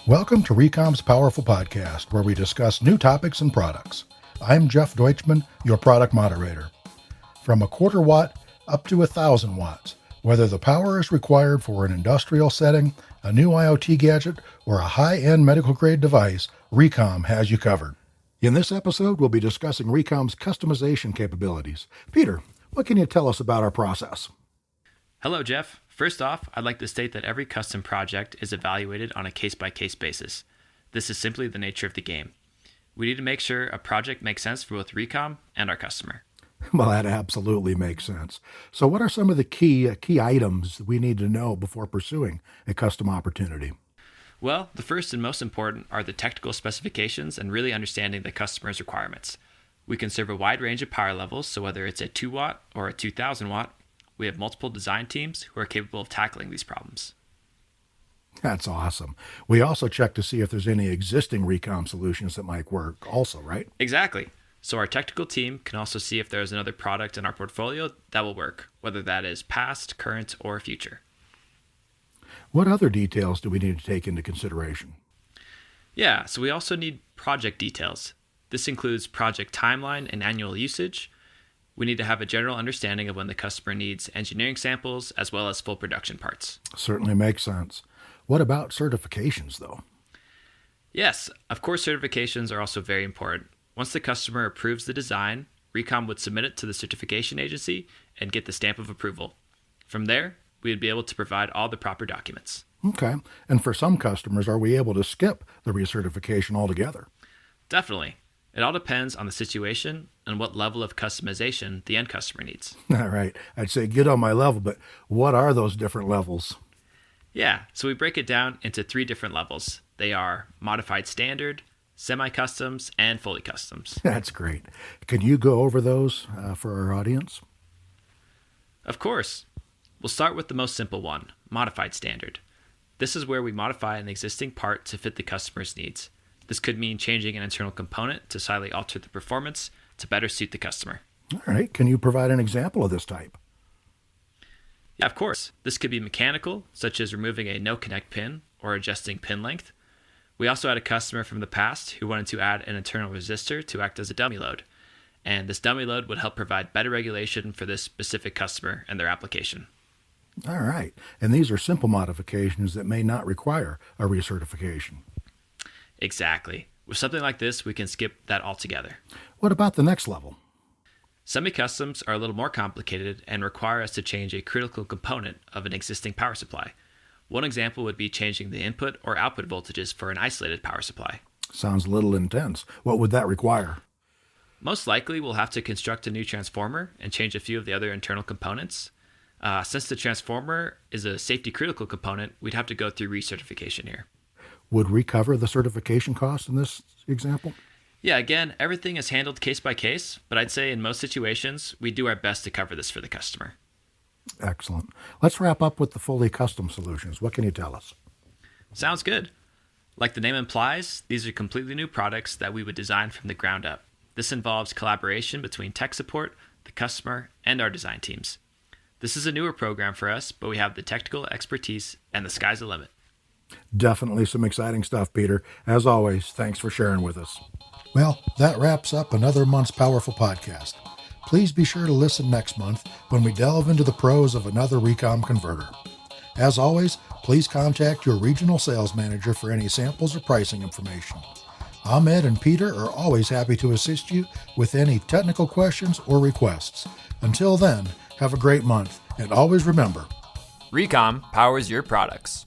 Welcome to RECOM's Powerful Podcast, where we discuss new topics and products. I'm Jeff Deutschman, your product moderator. From a quarter watt up to 1,000 watts, whether the power is required for an industrial setting, a new IoT gadget, or a high-end medical-grade device, RECOM has you covered. In this episode, we'll be discussing RECOM's customization capabilities. Peter, what can you tell us about our process? Hello, Jeff. First off, I'd like to state that every custom project is evaluated on a case-by-case basis. This is simply the nature of the game. We need to make sure a project makes sense for both RECOM and our customer. Well, that absolutely makes sense. So what are some of the key items we need to know before pursuing a custom opportunity? Well, the first and most important are the technical specifications and really understanding the customer's requirements. We can serve a wide range of power levels, so whether it's a 2 watt or a 2,000 watt, we have multiple design teams who are capable of tackling these problems. That's awesome. We also check to see if there's any existing RECOM solutions that might work also, right? Exactly. So our technical team can also see if there's another product in our portfolio that will work, whether that is past, current, or future. What other details do we need to take into consideration? Yeah, so we also need project details. This includes project timeline and annual usage. We need to have a general understanding of when the customer needs engineering samples as well as full production parts. Certainly makes sense. What about certifications, though? Yes, of course, certifications are also very important. Once the customer approves the design, RECOM would submit it to the certification agency and get the stamp of approval. From there, we would be able to provide all the proper documents. Okay. And for some customers, are we able to skip the recertification altogether? Definitely. It all depends on the situation and what level of customization the end customer needs. All right. I'd say get on my level, but what are those different levels? Yeah, so we break it down into 3 different levels. They are modified standard, semi-customs, and fully customs. That's great. Can you go over those for our audience? Of course. We'll start with the most simple one, modified standard. This is where we modify an existing part to fit the customer's needs. This could mean changing an internal component to slightly alter the performance to better suit the customer. All right. Can you provide an example of this type? Yeah, of course. This could be mechanical, such as removing a no-connect pin or adjusting pin length. We also had a customer from the past who wanted to add an internal resistor to act as a dummy load. And this dummy load would help provide better regulation for this specific customer and their application. All right. And these are simple modifications that may not require a recertification. Exactly. With something like this, we can skip that altogether. What about the next level? Semi-customs are a little more complicated and require us to change a critical component of an existing power supply. One example would be changing the input or output voltages for an isolated power supply. Sounds a little intense. What would that require? Most likely, we'll have to construct a new transformer and change a few of the other internal components. Since the transformer is a safety-critical component, we'd have to go through recertification here. Would recover the certification cost in this example? Yeah, again, everything is handled case by case, but I'd say in most situations, we do our best to cover this for the customer. Excellent. Let's wrap up with the fully custom solutions. What can you tell us? Sounds good. Like the name implies, these are completely new products that we would design from the ground up. This involves collaboration between tech support, the customer, and our design teams. This is a newer program for us, but we have the technical expertise and the sky's the limit. Definitely some exciting stuff, Peter. As always, thanks for sharing with us. Well, that wraps up another month's Powerful Podcast. Please be sure to listen next month when we delve into the pros of another RECOM converter. As always, please contact your regional sales manager for any samples or pricing information. Ahmed and Peter are always happy to assist you with any technical questions or requests. Until then, have a great month, and always remember, RECOM powers your products.